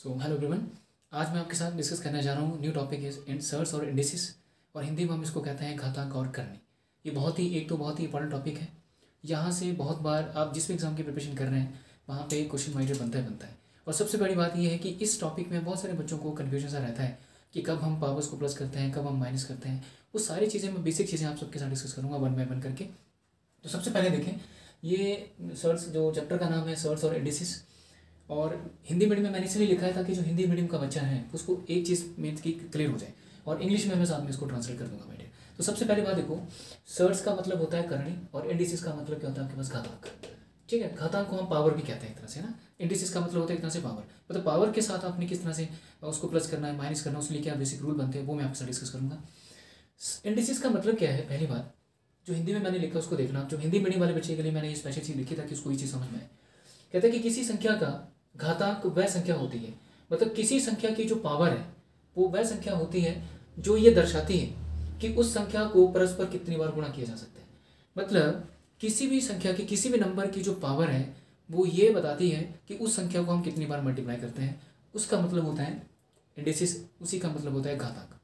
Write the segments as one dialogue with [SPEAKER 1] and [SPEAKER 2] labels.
[SPEAKER 1] Hello everyone. आज मैं आपके साथ डिस्कस करने जा रहा हूँ न्यू टॉपिक इज इंसर्ट्स और इंडिसेस, और हिंदी में हम इसको कहते हैं घातांक और करनी। ये बहुत ही इंपॉर्टेंट टॉपिक है। यहाँ से बहुत बार आप जिस भी एग्जाम की प्रिपरेशन कर रहे हैं वहाँ पे क्वेश्चन माइंडेड बनता है। और सबसे बड़ी बात यह है कि इस टॉपिक में बहुत सारे बच्चों को कन्फ्यूजन सा रहता है कि कब हम पावर्स को प्लस करते हैं, कब हम माइनस करते हैं। वो सारी चीज़ें मैं बेसिक चीज़ें आप सबके साथ डिस्कस करूँगा वन बाय वन करके। तो सबसे पहले देखें, ये सर्ट्स जो चैप्टर का नाम है सर्ट्स और इंडिसेस, और हिंदी मीडियम में मैंने इसलिए लिखा है ताकि जो हिंदी मीडियम का बच्चा है उसको एक चीज़ मीन्स की क्लियर हो जाए, और इंग्लिश में मैं साथ में इसको ट्रांसलेट कर दूंगा मेरे। तो सबसे पहली बात देखो, सर्ट्स का मतलब होता है करनी और इंडिसेस का मतलब क्या होता है आपके पास घातांक। ठीक है, घातांक को हम पावर भी कहते हैं एक तरह से ना। इंडिसेस का मतलब होता है एक तरह से पावर, मतलब पावर के साथ आपने किस तरह से उसको प्लस करना है, माइनस करना है, उसके लिए क्या बेसिक रूल बनते हैं वो मैं आपके साथ डिस्कस करूंगा। इंडिसेस का मतलब क्या है, पहली बात जो हिंदी में मैंने लिखा उसको देखना। जो हिंदी मीडियम वाले बच्चे के लिए मैंने ये स्पेशल चीज़ लिखी ताकि उसको ये चीज़ समझ में आए। कहते हैं कि किसी संख्या का घातांक वह संख्या होती है, मतलब किसी संख्या की जो पावर है वो वह संख्या होती है जो ये दर्शाती है कि उस संख्या को परस्पर कितनी बार गुणा किया जा सकता है। मतलब किसी भी संख्या की, किसी भी नंबर की जो पावर है वो ये बताती है कि उस संख्या को हम कितनी बार मल्टीप्लाई करते हैं, उसका मतलब होता है इंडिसेस। उसी का मतलब होता है घातांक।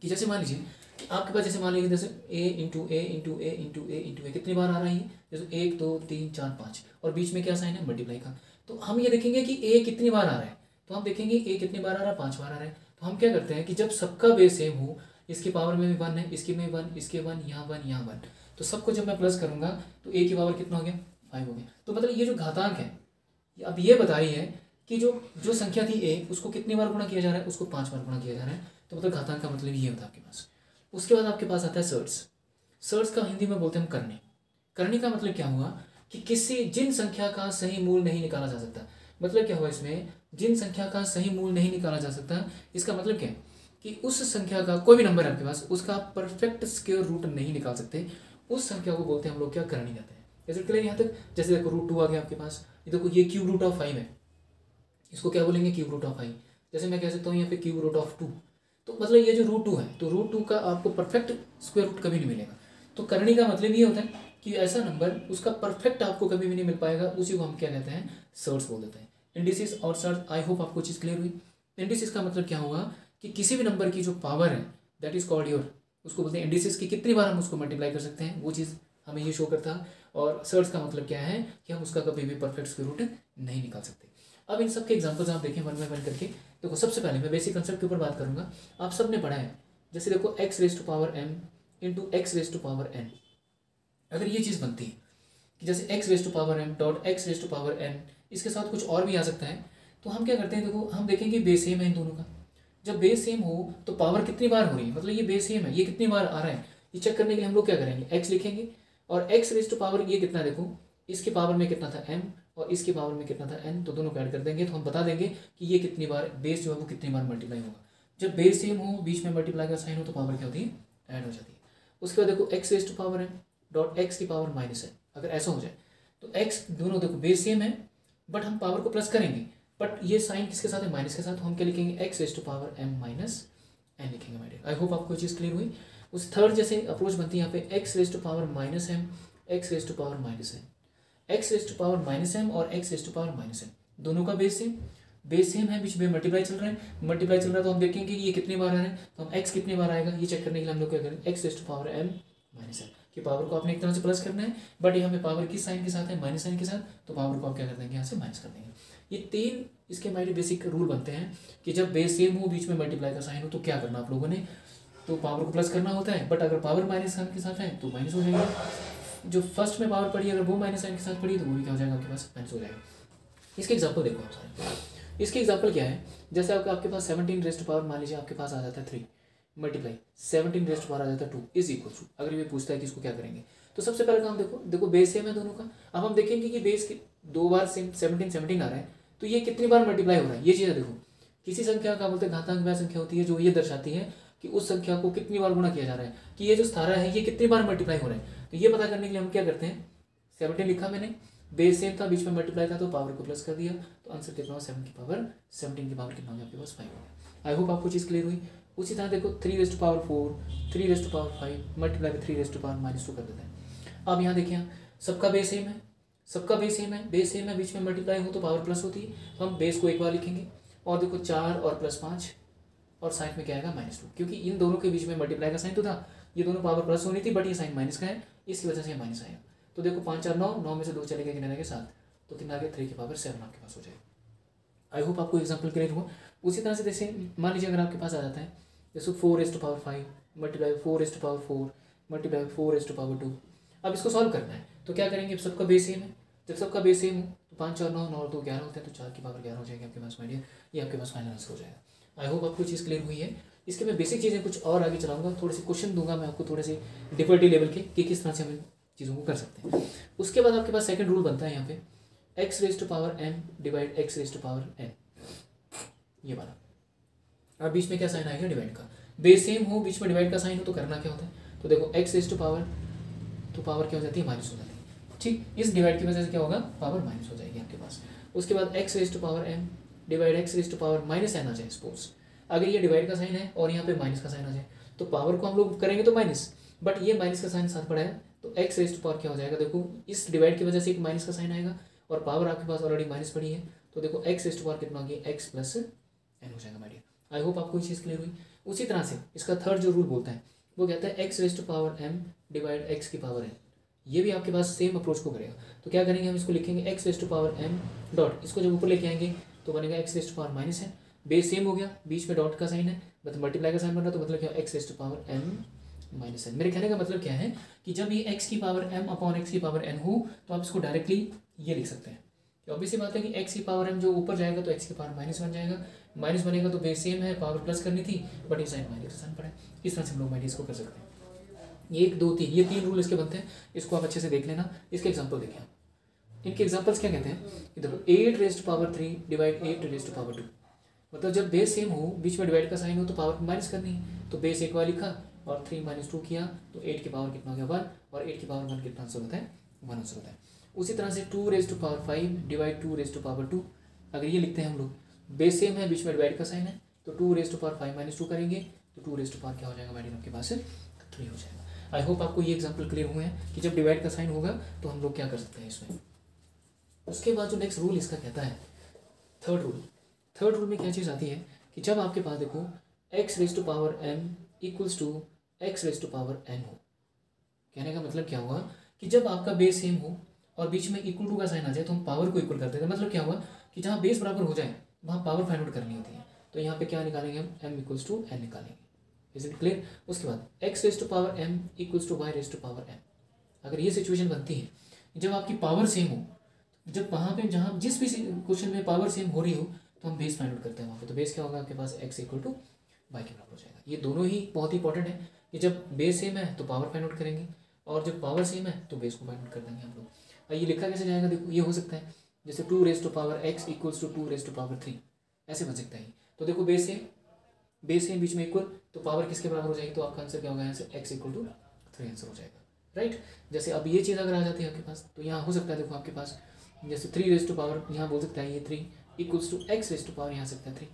[SPEAKER 1] कि जैसे मान लीजिए कि आपके पास, जैसे मान लीजिए जैसे ए इंटू ए इंटू ए इंटू ए इंटू ए कितनी बार आ रहा है, जैसे 1 2 3 4 5, और बीच में क्या साइन है, मल्टीप्लाई का। तो हम ये देखेंगे कि ए कितनी बार आ रहा है, तो हम देखेंगे ए कितनी बार आ रहा है, 5 बार आ रहा है। तो हम क्या करते हैं कि जब सबका बेस सेम हो, इसकी पावर में भी 1 है, इसकी में 1, इसके 1, यहाँ 1, यहाँ 1, तो सबको जब मैं प्लस करूंगा तो ए की पावर कितना हो गया, 5 हो गया। तो मतलब ये जो घातांक है अब ये बता रही है कि जो जो संख्या थी ए उसको कितनी बार गुणा किया जा रहा है, उसको 5 बार गुणा किया जा रहा है। तो मतलब घातांक का मतलब ये होता है आपके पास। उसके बाद आपके पास आता है सर्ट्स। सर्ट्स का हिंदी में बोलते हैं हम करनी। करनी का मतलब क्या हुआ कि किसी जिन संख्या का सही मूल नहीं निकाला जा सकता। मतलब क्या हुआ इसमें, जिन संख्या का सही मूल नहीं निकाला जा सकता, इसका मतलब क्या है कि उस संख्या का कोई भी नंबर है आपके पास, उसका परफेक्ट स्क्वायर रूट नहीं निकाल सकते, उस संख्या को बोलते हैं हम लोग क्या, करनी कहते हैं। जैसे क्लियर यहाँ तक। जैसे देखो √2 आ गया आपके पास, ये देखो ये क्यूब रूट ऑफ 5 है, इसको क्या बोलेंगे, क्यूब रूट ऑफ 5। जैसे मैं कह सकता हूँ यहाँ पे क्यूब रूट ऑफ 2। तो मतलब ये जो √2 है, तो √2 का आपको परफेक्ट स्क्वायर रूट कभी नहीं मिलेगा। तो करनी का मतलब ये होता है कि ऐसा नंबर उसका परफेक्ट आपको कभी भी नहीं मिल पाएगा, उसी को हम क्या कहते हैं, सर्ट्स बोल देते हैं। इंडिसेस और सर्ट्स, आई होप आपको चीज़ क्लियर हुई। इंडिसेस का मतलब क्या होगा कि किसी भी नंबर की जो पावर है दैट इज कॉल्ड योर, उसको बोलते हैं इंडिसेस की कितनी बार हम उसको मल्टीप्लाई कर सकते हैं, वो चीज़ हमें ये शो करता है। और सर्ट्स का मतलब क्या है कि हम उसका कभी भी परफेक्ट स्क्वायर रूट नहीं निकाल सकते। अब इन सब के एग्जांपल्स आप देखें वन बाय वन करके। देखो सबसे पहले मैं बेसिक कंसेप्ट के ऊपर बात करूंगा। आप सब ने पढ़ा है, जैसे देखो x⁻m इंटू x⁻n। अगर ये चीज़ बनती है कि जैसे x⁻m डॉट x⁻n, इसके साथ कुछ और भी आ सकता है, तो हम क्या करते हैं, देखो हम देखेंगे बेस सेम है इन दोनों का। जब बेस सेम हो तो पावर कितनी बार हो रही है, मतलब ये बेस सेम है, ये कितनी बार आ रहा है, ये चेक करने के लिए हम लोग क्या करेंगे, x लिखेंगे, और x⁻, ये कितना, देखो इसके पावर में कितना था m और इसके पावर में कितना था n, तो दोनों को ऐड कर देंगे तो हम बता देंगे कि ये कितनी बार बेस जो है वो कितनी बार मल्टीप्लाई होगा। जब बेस सेम हो, बीच में मल्टीप्लाई का साइन हो, तो पावर क्या होती है, ऐड हो जाती है। उसके बाद देखो x⁻m डॉट x की पावर -n, अगर ऐसा हो जाए तो x दोनों देखो बेस सेम है बट हम पावर को प्लस करेंगे, बट ये साइन किसके साथ है, माइनस के साथ, तो हम क्या लिखेंगे, x⁻m माइनस n लिखेंगे माय डियर। आई होप आपको चीज़ क्लियर हुई। उस थर्ड जैसे अप्रोच बनती है यहाँ पे x⁻m x⁻m और x⁻n, दोनों का बेस सेम है, बीच में मल्टीप्लाई चल रहा है, तो हम देखेंगे कि ये कितनी बार आ रहा है, तो हम x कितनी बार आएगा ये चेक करने के लिए हम लोग क्या करेंगे, x⁻m कि पावर को आपने एक तरह से प्लस करना है, बट यहाँ पे पावर किस साइन के साथ है, माइनस साइन के साथ, तो पावर को आप क्या कर देंगे, यहाँ से माइनस कर देंगे। ये 3 इसके हमारे बेसिक रूल बनते हैं कि जब बेस सेम हो, बीच में मल्टीप्लाई का साइन हो, तो क्या करना आप लोगों ने, तो पावर को प्लस करना होता है, बट अगर पावर माइनस साइन के साथ है तो माइनस हो जाएगा। जो फर्स्ट में पावर पड़ी अगर वो माइनस साइन के साथ पड़ी तो वो भी क्या हो जाएगा, आपके पास माइनस हो जाएगा। इसके एग्जाम्पल देखो आप सारे। इसके एग्जाम्पल क्या है, जैसे आपके पास 17 मान लीजिए आपके पास आ जाता है 3 मल्टीप्लाई 17 आ जाता है 2 इज इक्वल टू, अगर ये पूछता है कि इसको क्या करेंगे, तो सबसे पहले काम देखो बेस सेम है दोनों का। अब हम देखेंगे कि बेस की 2 बार सेम 17 आ रहा है, तो ये कितनी बार मल्टीप्लाई हो रहा है, ये चीज़ देखो। किसी संख्या का बोलते हैं घातांक वह संख्या होती है जो ये दर्शाती है कि उस संख्या को कितनी बार गुणा किया जा रहा है, कि ये जो 17 है ये कितनी बार मल्टीप्लाई हो रहा है। तो ये पता करने के लिए हम क्या करते हैं, 17 लिखा मैंने, बेस सेम था, बीच में मल्टीप्लाई था, तो पावर को प्लस कर दिया, तो आंसर कितना हुआ, 17 की पावर कितना हो गया आपके पास, 5 हो गया। आई होप आपको चीज़ क्लियर हुई। उसी तरह देखो 3⁻4 3⁻5 मल्टीप्लाई में 3⁻−2 कर देते हैं। अब यहाँ देखिए सबका बेस सेम है, बेस सेम है, बीच में मल्टीप्लाई हो तो पावर प्लस होती है, तो हम बेस को एक बार लिखेंगे और देखो 4 और +5 और साइड में क्या आएगा -2, क्योंकि इन दोनों के बीच में मल्टीप्लाई का साइन तो था, ये दोनों पावर प्लस होनी थी बट ये साइन माइनस का है, इसकी वजह से ये माइनस आएगा। तो देखो 5 4 9, 9 में से 2 चले गए, कितने आ गए 7, तो कितना आ गया 3⁻7 आपके पास हो जाएगा। आई होप आपको एग्जाम्पल क्लियर हुआ। उसी तरह से जैसे मान लीजिए अगर आपके पास आ जाता है जैसे 4⁵ मल्टीप्लाई 4⁴ मल्टीप्लाई 4⁻²। अब इसको सॉल्व करना है तो क्या करेंगे, सबका बेस सेम है, जब सबका बेस सेम हो तो 5 4 9 9 और 2 11 होते हैं, तो 4⁻11 हो जाएगी आपके पास माय डियर, ये आपके पास फाइनल आंसर हो जाएगा। आई होप आपको चीज़ क्लियर हुई है। इसके मैं बेसिक चीज़ें कुछ और आगे चलाऊंगा, थोड़े से क्वेश्चन दूंगा मैं आपको, थोड़े से डिफिकल्टी लेवल के कि किस तरह से हम चीज़ों को कर सकते हैं। उसके बाद आपके पास सेकंड रूल बनता है यहाँ पे x⁻m डिवाइड x⁻n, ये वाला। अब बीच में क्या साइन आएगा, डिवाइड का। बेस सेम हो, बीच में डिवाइड का साइन हो तो करना क्या होता है, तो देखो x⁻, तो पावर क्या हो जाती है, माइनस हो जाती है। ठीक, इस डिवाइड की वजह से क्या होगा, पावर माइनस हो जाएगी आपके पास। उसके बाद x⁻m डिवाइड x⁻n आ जाए सपोज, अगर ये डिवाइड का साइन है और यहाँ पे माइनस का साइन आ जाए तो पावर को हम लोग करेंगे तो माइनस, बट ये माइनस का साइन साथ पड़ा है तो x⁻ क्या हो जाएगा, देखो इस डिवाइड की वजह से एक माइनस का साइन आएगा और पावर आपके पास ऑलरेडी माइनस पड़ी है, तो देखो x⁻ कितना हो गया, x+n हो जाएगा माय डियर। आई होप आपको ये चीज़ क्लियर हुई। उसी तरह से इसका थर्ड जो रूल बोलता है वो कहता है x⁻m डिवाइड x⁻n, ये भी आपके पास सेम अप्रोच को करेगा। तो क्या करेंगे, हम इसको लिखेंगे x⁻m डॉट, इसको जब ऊपर लेके आएंगे तो बनेगा x⁻−n, बेस सेम हो गया, बीच में डॉट का साइन है, मतलब मल्टीप्लाई का साइन बन रहा है, तो मतलब क्या x⁻m-n। मेरे कहने का मतलब क्या है कि जब ये x⁻m/x⁻n हो तो आप इसको डायरेक्टली ये लिख सकते हैं। ऑब्वियस सी बात है कि x⁻m जो ऊपर जाएगा तो x⁻−1 बन जाएगा, माइनस बनेगा तो बेस सेम है, पावर प्लस करनी थी बट ये साइन माइनस साइन पड़ा है। इस तरह से हम लोग माइनस को कर सकते हैं। 1 2 3 ये 3 रूल इसके बनते हैं, इसको आप अच्छे से देख लेना। इसके एग्जांपल देखिए, इनके एग्जांपल्स क्या कहते हैं, इधर 8⁻³ डिवाइड 8⁻², मतलब जब बेस सेम हो, बीच में डिवाइड का साइन हो तो पावर माइनस करनी है, तो बेस एक बार लिखा और 3 - 2 किया तो 8 की पावर कितना हो गया 1, और 8 की पावर 1 कितना आंसर होता है, 1 आंसर होता है। उसी तरह से 2⁵ डिवाइड 2⁻², अगर ये लिखते हैं हम लोग, बेस सेम है, बीच में डिवाइड का साइन है, तो 2⁵ - 2 करेंगे तो 2⁵ क्या हो जाएगा मैडम आपके पास 3 हो जाएगा। आई होप आपको ये एग्जाम्पल क्लियर हुए हैं कि जब डिवाइड का साइन होगा तो हम लोग क्या कर सकते हैं इसमें। उसके बाद जो नेक्स्ट रूल इसका कहता है थर्ड रूल में क्या चीज़ आती है कि जब आपके पास देखो x⁻m = x⁻n हो, कहने का मतलब क्या हुआ कि जब आपका बेस सेम हो और बीच में इक्वल टू का साइन आ जाए तो हम पावर को इक्वल कर देते हैं। मतलब क्या हुआ कि जहाँ बेस बराबर हो जाए वहाँ पावर फाइंड आउट करनी होती है, तो यहाँ पे क्या निकालेंगे हम, m = n निकालेंगे। Is it clear. उसके बाद x⁻m = y⁻m, अगर ये सिचुएशन बनती है जब आपकी पावर सेम हो, जब वहाँ पे जहाँ जिस भी क्वेश्चन में पावर सेम हो रही हो तो हम बेस फाइंड आउट करते हैं वहाँ पे, तो बेस क्या होगा आपके पास x = y के बराबर हो जाएगा। ये दोनों ही बहुत ही इंपॉर्टेंट है कि जब बेस सेम है तो पावर फाइंड आउट करेंगे और जब पावर सेम है तो बेस को फाइंड आउट कर देंगे हम लोग। ये लिखा कैसे जाएगा, देखो ये हो सकता है जैसे 2⁻x = 2⁻3, ऐसे बन सकता है। तो देखो बेस सेम बीच में इक्वल, तो पावर किसके बराबर हो जाएगी, तो आपका आंसर क्या होगा, आंसर x = 3 आंसर हो जाएगा, राइट। जैसे अब ये चीज़ अगर आ जाती है आपके पास तो यहाँ हो सकता है, देखो आपके पास जैसे 3 यहाँ बोल सकता है ये 3 = x⁻, यहाँ सकता है 3,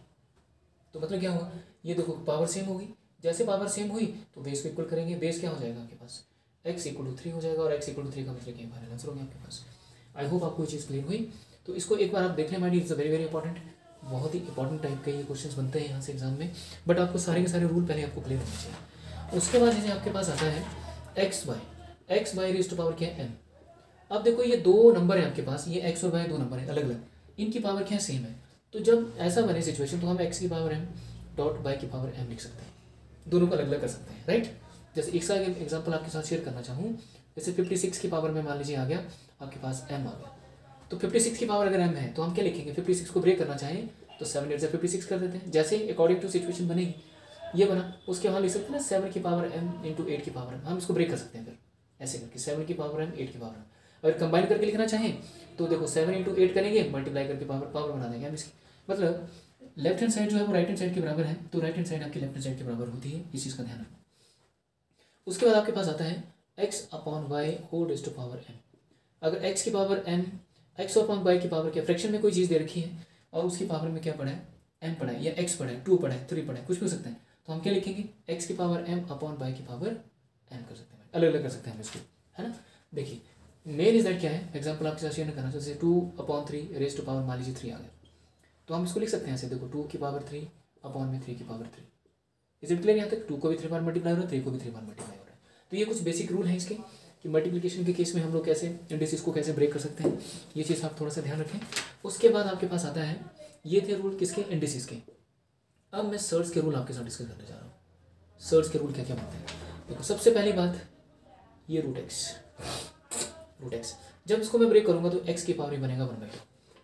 [SPEAKER 1] तो मतलब क्या हुआ, ये देखो पावर सेम होगी, जैसे पावर सेम हुई तो बेस को इक्वल करेंगे, बेस क्या हो जाएगा आपके पास x = 3 हो जाएगा, और x = 3 का मतलब क्या फाइनल आंसर हो गया आपके पास। आई होप आपको ये चीज़ क्लियर हुई। तो इसको एक बार आप देख लें माइंड, इट्स वेरी इंपॉर्टेंट, बहुत ही इंपॉर्टेंट टाइप के ये क्वेश्चंस बनते हैं यहाँ से एग्जाम में, बट आपको सारे के सारे रूल पहले आपको क्लियर होने चाहिए। उसके बाद जैसे आपके पास आता है x/y क्या है m। अब देखो ये 2 नंबर है आपके पास, ये x और y 2 नंबर है अलग अलग, इनकी पावर क्या सेम है, तो जब ऐसा बने सिचुएशन तो हम x⁻m डॉट y⁻m लिख सकते हैं, दोनों को अलग अलग कर सकते हैं, राइट। जैसे एक सा एग्जाम्पल आपके साथ शेयर करना चाहूँ, जैसे 56 की पावर में मान लीजिए आ गया आपके पास m आ गया, तो 56 की पावर अगर m है तो हम क्या लिखेंगे, 56 को ब्रेक करना चाहें तो 7 8 से 56 कर देते हैं, जैसे अकॉर्डिंग टू सिचुएशन बनेगी ये बना, उसके वहाँ लिख सकते हैं ना 7 की पावर m × 8 की पावर m, हम इसको ब्रेक कर सकते हैं फिर ऐसे करके 7 की पावर m 8 की पावर m। अगर कंबाइन करके लिखना चाहें तो देखो 7 × 8 करेंगे, मल्टीप्लाई करके पावर बना देंगे हम इसकी, मतलब लेफ्ट हैंड साइड जो है वो राइट हैंड साइड के बराबर है, तो राइट हैंड साइड आपकी लेफ्ट हैंड साइड के बराबर होती है, इस चीज़ का ध्यान रखना। उसके बाद आपके पास आता है x/y⁻m। अगर x की पावर m, x/y की पावर क्या फ्रैक्शन में कोई चीज़ दे रखी है और उसकी पावर में क्या पड़ा है, m पड़ा है या x पड़ा है, 2 पड़ा है, 3 पड़ा है, कुछ भी हो सकता है, तो हम क्या लिखेंगे x की पावर m/y की पावर m कर सकते हैं, अलग अलग कर सकते हैं हम इसको, है ना। देखिए मेन इज दैट क्या है, एग्जाम्पल आपके साथ शेयर करना, जैसे 2/3 मान लीजिए 3 आ गया, तो हम इसको लिख सकते हैं ऐसे, देखो 2 की पावर 3 अपॉन में 3 की पावर 3। Is it clear? यहाँ तक 2 को भी 3 बार मल्टीप्लाई हो रहा है, 3 को भी 3 बार मल्टीप्लाई हो रहा है। तो ये कुछ बेसिक रूल है इसके कि मल्टीप्लिकेशन के केस में हम लोग कैसे इंडिसेस को कैसे ब्रेक कर सकते हैं, ये चीज़ आप थोड़ा सा ध्यान रखें। उसके बाद आपके पास आता है, ये थे रूल किसके, इंडिसेस के। अब मैं सर्च के रूल आपके साथ डिस्कस करने जा रहा हूँ। सर्च के रूल क्या क्या बनते हैं। देखो सबसे पहली बात, ये रूट एक्स जब इसको मैं ब्रेक करूँगा तो एक्स की पावर ही बनेगा 1/2,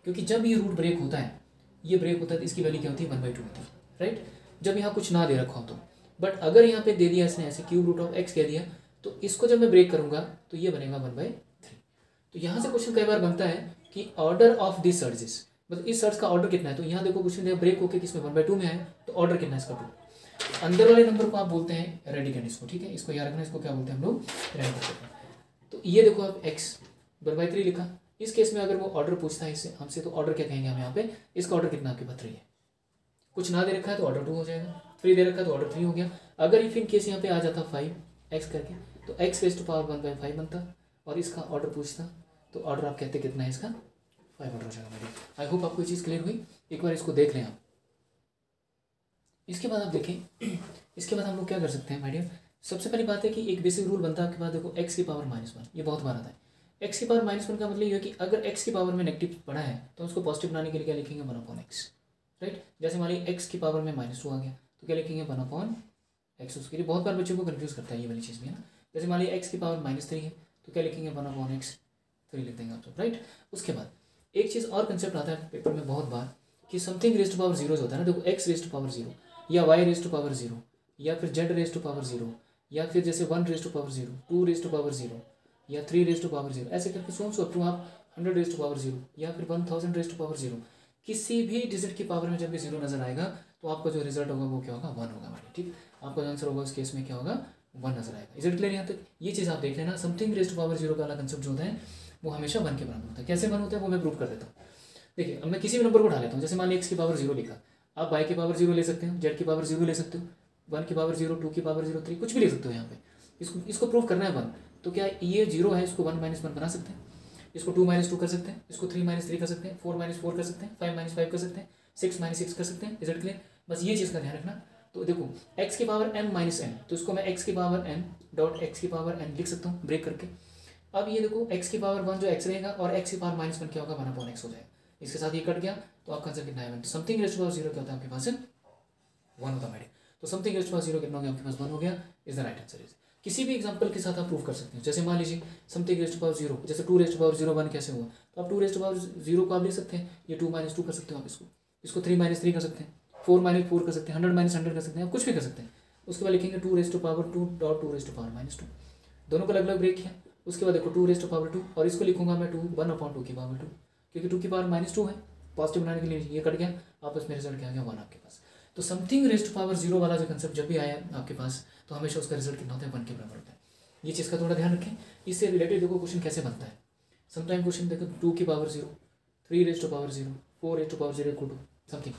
[SPEAKER 1] क्योंकि जब ये रूट ब्रेक होता है, ये ब्रेक होता है तो इसकी वैल्यू क्या होती है 1/2 होती है, राइट। जब यहाँ कुछ ना दे रखा हो तो, बट अगर यहाँ पे दे दिया इसने ऐसे क्यूब रूट ऑफ एक्स कह दिया, तो इसको जब मैं ब्रेक करूँगा तो ये बनेगा 1/3। तो यहाँ से क्वेश्चन कई बार बनता है कि ऑर्डर ऑफ दिस सर्चेस, मतलब इस सर्च का ऑर्डर कितना है। तो यहाँ देखो क्वेश्चन ब्रेक होकर किसमें 1/2 में है, तो ऑर्डर कितना है इसका 2। अंदर वाले नंबर को आप बोलते हैं रेडिकेंड इसको, ठीक है, इसको याद रखना, इसको क्या बोलते हैं हम लोग, रेडिकेंड। तो ये देखो आप एक्स 1/3 लिखा। इस केस में अगर वो ऑर्डर पूछता है इससे हमसे, तो ऑर्डर क्या कहेंगे हम यहाँ पे, इसका ऑर्डर कितना आपके पास 3 है। कुछ ना दे रखा है तो ऑर्डर 2 हो जाएगा, 3 दे रखा है तो ऑर्डर 3 हो गया। अगर इफ इन केस यहाँ पे आ जाता 5x करके, तो x रेज़ टू पावर 1/5 बनता, और इसका ऑर्डर पूछता तो ऑर्डर आप कहते कितना है इसका 5 ऑर्डर हो जाएगा मेरी। आई होप आपको ये चीज़ क्लियर हुई। एक बार इसको देख लें आप। इसके बाद आप देखें, इसके बाद हम लोग क्या कर सकते हैं माय डियर। सबसे पहली बात है कि एक बेसिक रूल बनता है आपके पास, देखो x की पावर -1, ये बहुत बार आता है। x की पावर -1 का मतलब ये है कि अगर x की पावर में नेगेटिव पड़ा है तो उसको पॉजिटिव बनाने के लिए क्या लिखेंगे 1/x, राइट। जैसे मान लीजिए x की पावर में -2 आ गया तो क्या लिखेंगे 1/x। उसके लिए बहुत बार बच्चों को कन्फ्यूज़ करता है ये वाली चीज़ भी है ना। जैसे मान लीजिए x की पावर -3 है तो क्या लिखेंगे 1/x, 3 लिख देंगे आप सब, राइट। उसके बाद एक चीज़ और कंसेप्ट आता है पेपर में बहुत बार कि समथिंग रेज़ टू पावर 0 होता है ना। देखो x रेज़ टू पावर 0 या y रेज़ टू पावर 0 या फिर z रेज़ टू पावर 0 या फिर जैसे 1 raise to power 0, 2 raise to power 0 या 3 रेज़ टू पावर 0, ऐसे करके सो अप टू आप 100 रेज़ टू पावर 0 या फिर 1000 रेज़ टू पावर 0। किसी भी डिजिट की पावर में जब भी 0 नजर आएगा तो आपका जो रिजल्ट होगा वो क्या होगा 1 होगा हमारे, ठीक। आपका जो आंसर होगा उस केस में क्या होगा 1 नजर आएगा। Is it clear? यहाँ तक ये चीज़ आप देख लेना। समथिंग रेज़ टू पावर 0 का वाला कंसेप्ट जो होता है वो हमेशा 1 के बराबर होता है। कैसे 1 होता है वो मैं प्रूव कर देता हूँ। देखिए अब मैं किसी भी नंबर को उठा लेता हूँ, जैसे मान लीजिए x की पावर 0 लिखा, आप y की पावर 0 ले सकते हो, z की पावर 0 ले सकते हो, 1 की पावर 0, 2 की पावर 0, 3 कुछ भी ले सकते हो। यहाँ पे इसको प्रूव करना है 1, तो क्या ये 0 है, इसको 1 - 1 बना सकते हैं, इसको 2 - 2 कर सकते हैं, इसको 3 - 3 कर सकते हैं, 4 - 4 कर सकते हैं, 5 - 5 कर सकते हैं, 6 - 6 कर सकते हैं। Is it clear? बस ये चीज़ का ध्यान रखना। तो देखो x की पावर m - n, तो इसको मैं x की पावर n डॉट x की पावर n लिख सकता हूँ ब्रेक करके। अब ये देखो x की पावर 1 जो x रहेगा और x की पावर -1 क्या होगा 1/x हो जाएगा। इसके साथ ये कट गया तो आपका आंसर कितना है, समथिंग रेज़ टू पावर 0 क्या होता है आपके पास 1 होता है। तो समथिंग रेज़ टू पावर 0 कितना हो गया आपके पास 1 हो गया। Is the right answer. Is किसी भी एग्जांपल के साथ आप प्रूव कर सकते हैं। जैसे मान लीजिए समथिंग रेज़ टू पावर 0, जैसे 2 रेज़ टू पावर 0 1 कैसे हुआ, तो आप 2 रेज़ टू पावर 0 को आप ले सकते हैं, ये 2 - 2 कर सकते हो आप, इसको 3 - 3 कर सकते हैं, 4 - 4 कर सकते हैं, 100 - 100 कर सकते हैं, आप कुछ भी कर सकते हैं। उसके बाद लिखेंगे 2 raise to power 2 dot 2 raise to power -2, दोनों को अलग अलग ब्रेक किया। उसके बाद देखो 2 रेज़ टू पावर 2 और इसको लिखूंगा मैं 1/2 की पावर 2, क्योंकि 2 की पावर -2 है, पॉजिटिव बनाने के लिए ये कट गया, आपस में रिजल्ट क्या आ गया 1 आपके पास। तो समथिंग रेज़ टू पावर 0 वाला जो कंसेप्ट जब भी आया आपके पास तो हमेशा उसका रिजल्ट कितना होता है 1 के बराबर होता है। ये चीज़ का थोड़ा ध्यान रखें। इससे रिलेटेड देखो क्वेश्चन कैसे बनता है। समटाइम क्वेश्चन देखो 2 की power 0, 3 raise to power 0, 4 raise to power 0 equal to something,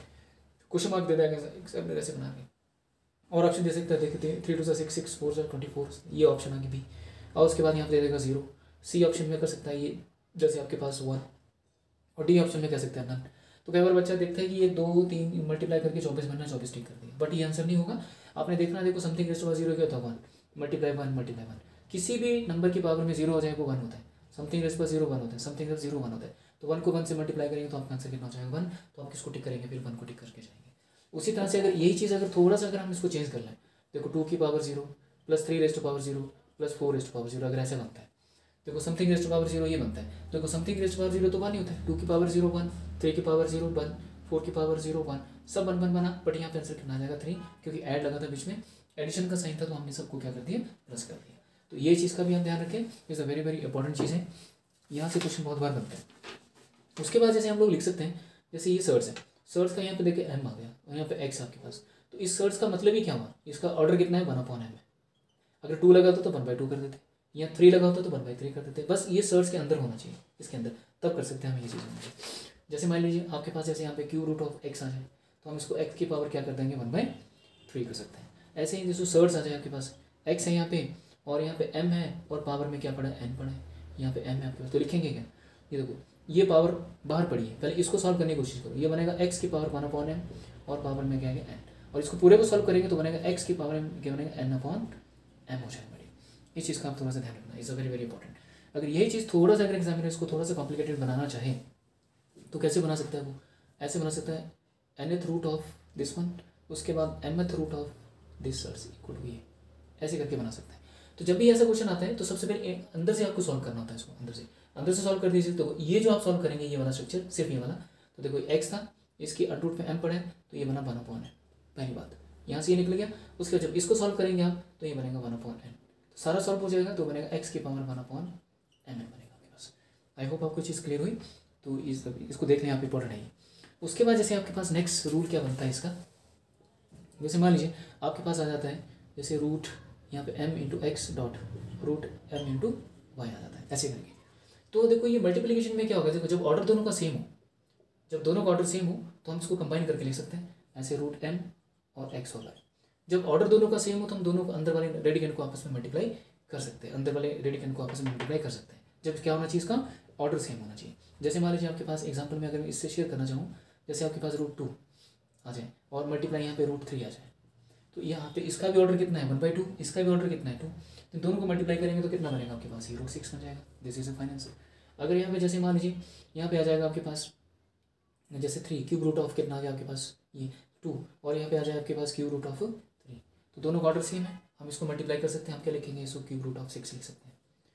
[SPEAKER 1] question mark दे देगा एग्जामिनर ऐसे बना के। और ऑप्शन दे सकता है, देखते हैं 3 2 6 6 4 24, ये ऑप्शन आगे भी। और उसके बाद यहाँ पे दे देगा 0। सी ऑप्शन में कर सकता है ये, जैसे आपके पास 1, और डी ऑप्शन में कह सकते हैं नन। तो कई बार बच्चा देखता है कि ये 2 3 मल्टीप्लाई करके 24 बनना, 24 ठीक कर दिया, बट ये आंसर नहीं होगा। आपने देखना, देखो समथिंग रेज़ टू पावर 0 क्या होता है 1 मल्टीप्लाई 1 किसी भी नंबर की पावर में 0 हो जाए वो 1 होता है। समथिंग रेज़ पर 0 1 होता है, समथिंग रेज़ 0 1 होता है। तो 1 को 1 से मल्टीप्लाई करेंगे तो आपका आंसर कितना हो जाएगा 1। तो आप किसको टिक करेंगे, फिर 1 को टिक करके जाएंगे। उसी तरह से अगर यही चीज़ अगर थोड़ा सा अगर हम इसको चेंज कर लें, देखो 2 की power 0 plus 3 raise to power 0 plus 4 raise to power 0, अगर ऐसे बनता है, देखो समथिंग रेज़ टू पावर 0 ये बनता है। देखो समथिंग रेज़ टू पावर 0 तो 1 ही होता है, 2 की पावर 0 1, 3 की पावर 0 1, 4 की पावर 0 1, सब 1 1 बना, बट यहाँ पे आंसर कितना आ जाएगा 3, क्योंकि ऐड लगा था बीच में, एडिशन का साइन था, तो हमने सबको क्या कर दिया प्लस कर दिया। तो ये चीज़ का भी हम ध्यान रखें, is a very very important चीज़ है। यहाँ से क्वेश्चन बहुत बार बनता है। उसके बाद जैसे हम लोग लिख सकते हैं, जैसे ये सर्च है, सर्च का यहाँ पे देखिए m आ गया और यहाँ पे x आपके पास, तो इस सर्च का मतलब ही क्या हुआ, इसका ऑर्डर कितना है 1/m है। अगर 2 लगा होता तो 1/2 कर देते, या 3 लगा होता तो 1/3 कर देते। बस ये सर्च के अंदर होना चाहिए, इसके अंदर, तब कर सकते हैं हम ये चीज़। जैसे मान लीजिए आपके पास जैसे यहाँ पे क्यूब रूट ऑफ x आ जाए तो हम इसको x की पावर क्या कर देंगे 1/3 कर सकते हैं। ऐसे ही जैसे सर्च आ जाए आपके पास, x है यहाँ पे और यहाँ पे m है और पावर में क्या पड़ा है n पड़ा है, यहाँ पे m है आपके पास, तो लिखेंगे क्या, ये देखो ये पावर बाहर पड़ी है, पहले इसको सॉल्व करने की कोशिश करो। ये बनेगा x की पावर 1/n और पावर में क्या है n, और इसको पूरे को सॉल्व करेंगे तो बनेगा x की पावर क्या बनेगा n/m हो जाएगा। इस चीज़ का आप थोड़ा सा ध्यान रखना, is a very very important. अगर यही चीज़ थोड़ा सा अगर एग्जामिनर इसको थोड़ा सा कॉम्प्लिकेटेड बनाना चाहे तो कैसे बना सकता है वो, ऐसे बना सकता है nth root of this one, उसके बाद mth root of this search equal to ये, ऐसे करके बना सकता है। तो जब भी ऐसा क्वेश्चन आता है तो सबसे पहले अंदर से आपको सॉल्व करना होता है, इसको अंदर से सॉल्व कर दीजिए। तो ये जो आप सॉल्व करेंगे ये वाला स्ट्रक्चर, सिर्फ ये वाला, तो देखो x था, इसकी अंडर पे m पड़ा है तो ये बना 1/n, पहली बात यहाँ से ये निकल गया। उसके बाद जब इसको सॉल्व करेंगे आप तो ये बनेगा 1/n, तो सारा सॉल्व हो जाएगा तो बनेगा x की पावर 1/m बनेगा आपके पास। आई होप आपको चीज़ क्लियर हुई, तो इसको देख लें, आप इंपॉर्टेंट है। उसके बाद जैसे आपके पास नेक्स्ट रूल क्या बनता है इसका, जैसे मान लीजिए आपके पास आ जाता है जैसे रूट यहाँ पे m into X dot root m into Y आ जाता है, ऐसे करके। तो देखो ये मल्टीप्लिकेशन में क्या होगा, देखो जब ऑर्डर दोनों का सेम हो, जब दोनों का ऑर्डर सेम हो तो हम इसको कंबाइन करके लिख सकते हैं ऐसे रूट m और x होगा। जब ऑर्डर दोनों का सेम हो तो हम दोनों को अंदर वाले रेडिकेंट को आपस में मल्टीप्लाई कर सकते हैं, अंदर वाले रेडिकेंट को आपस में मल्टीप्लाई कर सकते हैं। जब क्या होना चाहिए, इसका ऑर्डर सेम होना चाहिए। जैसे मान लीजिए आपके पास एग्जाम्पल में अगर मैं इससे शेयर करना चाहूँ, जैसे आपके पास रूट 2 आ जाए और मल्टीप्लाई यहाँ पे रूट 3 आ जाए, तो यहाँ पे इसका भी ऑर्डर कितना है 1/2, इसका भी ऑर्डर कितना है 2, तो दोनों को मल्टीप्लाई करेंगे तो कितना बनेगा आपके पास, ये रूट 6 बन जाएगा। This is a fine answer. अगर यहाँ पे जैसे मान लीजिए यहाँ पे आ जाएगा आपके पास जैसे 3 क्यूब रूट ऑफ कितना आ गया आपके पास ये 2, और यहाँ पे आ जाए आपके पास क्यूब रूट ऑफ 3, तो दोनों का ऑर्डर सेम है, हम इसको मल्टीप्लाई कर सकते हैं। हम क्या लिखेंगे, इसको क्यूब रूट ऑफ 6 लिख सकते हैं।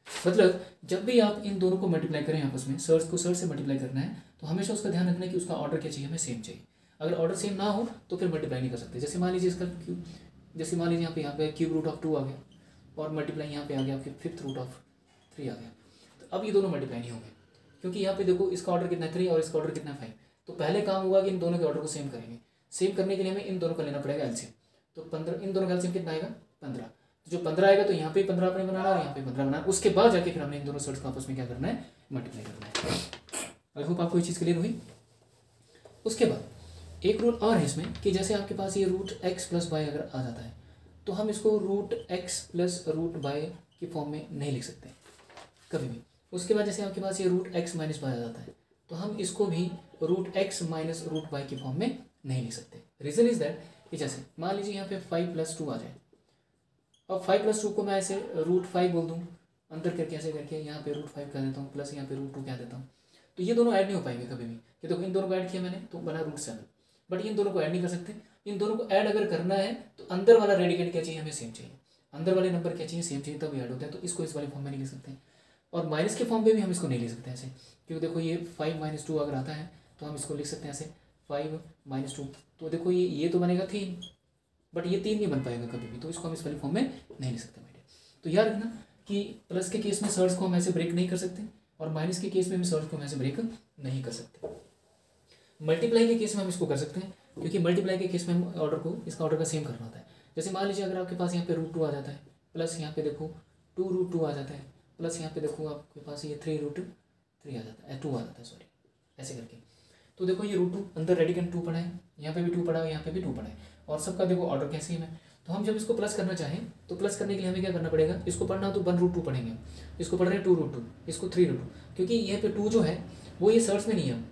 [SPEAKER 1] मतलब जब भी आप इन दोनों को मल्टीप्लाई करें आपस में, सर्च को सर्च से मल्टीप्लाई करना है तो हमेशा उसका ध्यान रखना है कि उसका ऑर्डर क्या चाहिए, हमें सेम चाहिए। अगर ऑर्डर सेम ना हो तो फिर मल्टीप्लाई नहीं कर सकते। जैसे मान लीजिए इसका क्यूब, जैसे मान लीजिए यहाँ पे क्यूब रूट ऑफ 2 आ गया और मल्टीप्लाई यहाँ पे आ गया आपके 5th रूट ऑफ 3 आ गया, तो अब ये दोनों मल्टीप्लाई नहीं होंगे, क्योंकि यहाँ पे देखो इसका ऑर्डर कितना है 3 और इसका ऑर्डर कितना है 5। तो पहले काम होगा कि इन दोनों के ऑर्डर को सेम करेंगे। सेम करने के लिए हमें इन दोनों का लेना पड़ेगा एलसीएम। तो 15, इन दोनों का एलसीएम कितना आएगा 15, तो जो 15 आएगा तो यहाँ पे 15 अपने बनाना और यहाँ पे 15 बनाना। उसके बाद जाके फिर हमने इन दोनों सर्च को आपस में क्या करना है, मल्टीप्लाई करना है। आई होप आपको ये चीज़ क्लियर हुई। उसके बाद एक रूल और है इसमें कि जैसे आपके पास ये रूट एक्स प्लस वाई अगर आ जाता है तो हम इसको root x plus root y की फॉर्म में नहीं लिख सकते कभी भी। उसके बाद जैसे आपके पास ये रूट एक्स माइनस वाई आ जाता है तो हम इसको भी root x minus root y की फॉर्म में नहीं लिख सकते। रीज़न इज़ दैट कि जैसे मान लीजिए यहाँ पे 5 + 2 आ जाए, अब 5 + 2 को मैं ऐसे रूट 5 बोल दूँ, अंतर करके ऐसे करके यहाँ पे रूट 5 कह देता हूँ, प्लस यहाँ पे रूट 2 कह देता हूँ, तो ये दोनों ऐड नहीं हो पाएंगे कभी भी। कि देखो इन दोनों को ऐड किया मैंने तो बना रूट 7, बट इन दोनों को ऐड नहीं कर सकते। इन दोनों को ऐड अगर करना है तो अंदर वाला रेडिकेट क्या चाहिए, हमें सेम चाहिए, अंदर वाले नंबर क्या चाहिए, सेम चाहिए, तब ऐड होता है। तो इसको इस वाले फॉर्म में नहीं लिख सकते, और माइनस के फॉर्म में भी हम इसको नहीं लिख सकते ऐसे, क्योंकि देखो ये 5 - 2 अगर आता है तो हम इसको लिख सकते हैं ऐसे 5 - 2, तो देखो ये तो बनेगा 3, बट ये 3 नहीं बन पाएगा कभी भी, तो इसको हम इस वाले फॉर्म में नहीं लिख सकते। तो याद रखना कि प्लस के केस में सर्च को हम ऐसे ब्रेक नहीं कर सकते और माइनस के केस में भी सर्च को हम ऐसे ब्रेक नहीं कर सकते। मल्टीप्लाई के केस में हम इसको कर सकते हैं, क्योंकि मल्टीप्लाई के केस में हम ऑर्डर को इसका ऑर्डर का सेम करना होता है। जैसे मान लीजिए अगर आपके पास यहाँ पे रूट 2 आ जाता है, प्लस यहाँ पे देखो 2√2 आ जाता है, प्लस यहाँ पे देखो आपके पास ये 3√3 आ जाता है, 2 आ जाता है, सॉरी, ऐसे करके। तो देखो ये √2 अंदर रेडिकेंट 2 पड़ा है, यहाँ पे भी 2 पड़ा है, यहाँ पे भी 2 पड़ा है, और सबका देखो ऑर्डर कैसे है। तो हम जब इसको प्लस करना चाहें तो प्लस करने के लिए हमें क्या करना पड़ेगा, इसको पढ़ना हो तो 1√2 पढ़ेंगे, इसको पढ़ रहे हैं 2√2, इसको 3√2, क्योंकि यहाँ पे 2 जो है वो ये सर्च में नहीं है,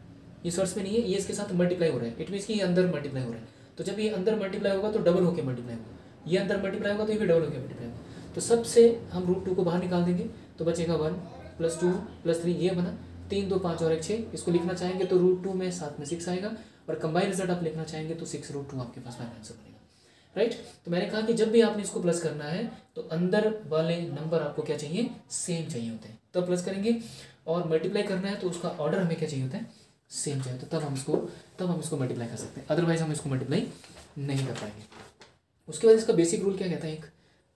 [SPEAKER 1] ये सर्च में नहीं है, ये इसके साथ मल्टीप्लाई हो रहा है, इट मीन्स कि ये अंदर मल्टीप्लाई हो रहा है। तो जब ये अंदर मल्टीप्लाई होगा तो डबल होकर मल्टीप्लाई होगा, ये अंदर मल्टीप्लाई होगा तो ये भी डबल होकर मल्टीप्लाई होगा। तो सबसे हम √2 को बाहर निकाल देंगे तो बचेगा 1 + 2 + 3, ये बना 3 2 5 और 1 6। इसको लिखना चाहेंगे तो √2 में 7 में 6 आएगा, और कंबाइन रिजल्ट आप लिखना चाहेंगे तो 6√2 आपके पास फाइनल आंसर बनेगा, राइट। तो मैंने कहा कि जब भी आपने इसको प्लस करना है तो अंदर वाले नंबर आपको क्या चाहिए, सेम चाहिए होते हैं, तब प्लस करेंगे। और मल्टीप्लाई करना है तो उसका ऑर्डर हमें क्या चाहिए होता है, सेम चाहिए होता है, तब हम इसको मल्टीप्लाई कर सकते हैं, अदरवाइज हम इसको मल्टीप्लाई नहीं कर पाएंगे। उसके बाद इसका बेसिक रूल क्या कहता है, एक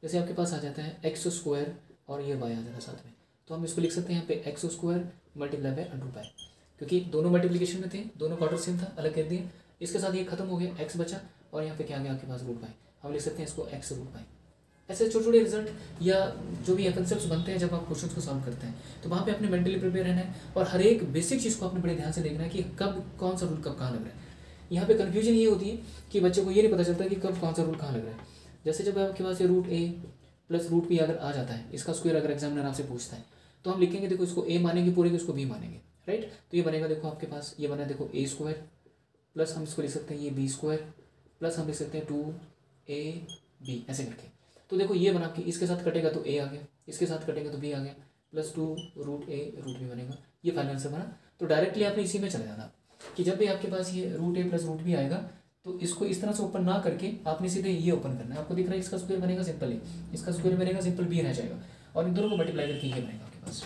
[SPEAKER 1] जैसे आपके पास आ जाता है x² और ये y आ जाता है साथ में, तो हम इसको लिख सकते हैं यहाँ पे x² × √π, क्योंकि दोनों मल्टीप्लिकेशन में थे, दोनों का ऑर्डर सेम था, अलग कर दिए। इसके साथ ये खत्म हो गया, x बचा, और यहाँ पे क्या आ गया आपके पास √π, हम लिख सकते हैं इसको x√π। ऐसे छोटे छोटे रिजल्ट या जो भी कंसेप्ट बनते हैं जब आप क्वेश्चन को सॉल्व करते हैं, तो वहाँ पे अपने मेंटली प्रिपेयर रहना है, और हर एक बेसिक चीज़ को आपने बड़े ध्यान से देखना है कि कब कौन सा रूल कब कहाँ लग रहा है। यहाँ पे कन्फ्यूजन ये होती है कि बच्चे को ये नहीं पता चलता कि कब कौन सा रूल कहाँ लग रहा है। जैसे जब आपके पास ये √a + √b अगर आ जाता है, इसका स्क्वायर अगर एग्जामिनर आपसे पूछता है, तो हम लिखेंगे देखो इसको a मानेंगे पूरे को, इसको b मानेंगे, राइट। तो ये बनेगा देखो आपके पास, ये बना देखो ए स्क्वायर प्लस हम इसको लिख सकते हैं ये बी स्क्वायर प्लस हम लिख सकते हैं 2ab ऐसे करके। तो देखो ये बना के इसके साथ कटेगा तो ए आ गया, इसके साथ कटेगा तो बी आ गया, प्लस 2 रूट ए रूट बी बनेगा। ये फाइनल आंसर बना। तो डायरेक्टली आपने इसी में चले जाना कि जब भी आपके पास ये रूट ए प्लस रूट बी आएगा तो इसको इस तरह से ओपन ना करके आपने सीधे ये ओपन करना है। आपको दिख रहा है इसका स्क्वायर बनेगा सिंपल ए, इसका स्क्वायर बनेगा सिंपल बी रह जाएगा और इन दोनों को मल्टीप्लाई करके ये बनेगा आपके पास।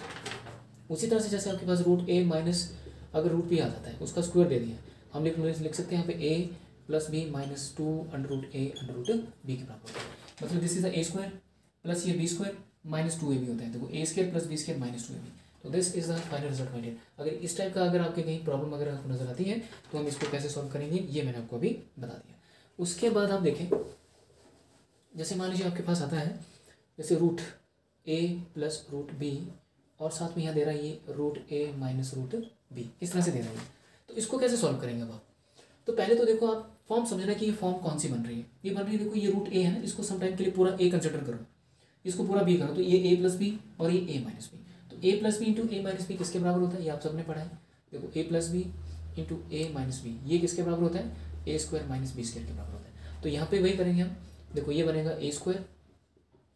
[SPEAKER 1] उसी तरह से जैसे आपके पास रूट ए माइनस अगर रूट बी आ जाता है उसका स्क्वायर दे दिया, हम लिख सकते हैं यहाँ पे A plus B minus 2 under root A under root B के बराबर होता है। मतलब this is A square plus ये बी स्क्वायर माइनस 2ab होता है। देखो A square plus B square minus 2ab। तो this is the final result my dear. अगर इस टाइप का अगर आपके कहीं प्रॉब्लम अगर आपको नजर आती है तो हम इसको कैसे सॉल्व करेंगे ये मैंने आपको अभी बता दिया। उसके बाद आप देखें, जैसे मान लीजिए आपके पास आता है जैसे रूट ए प्लस रूट बी और साथ में यहाँ दे रहा है ये रूट ए माइनस रूट बी, इस तरह से दे रहा है। तो इसको कैसे सॉल्व करेंगे अब आप? तो पहले तो देखो आप फॉर्म समझना कि ये फॉर्म कौन सी बन रही है। ये बन रही है देखो ये रूट ए है ना, इसको सम टाइम के लिए पूरा ए कंसिडर करो, इसको पूरा बी करो, तो ये ए प्लस बी और ये ए माइनस बी। तो ए प्लस बी इंटू ए माइनस बी किसके बराबर होता है? ये आप सबने पढ़ा है। देखो ए प्लस बी इंटू ए माइनस बी ये किसके बराबर होता है? ए स्क्वायर माइनस बी स्क्वायर के बराबर होता है। तो यहाँ पे वही करेंगे हम। देखो ये बनेगा ए स्क्वायर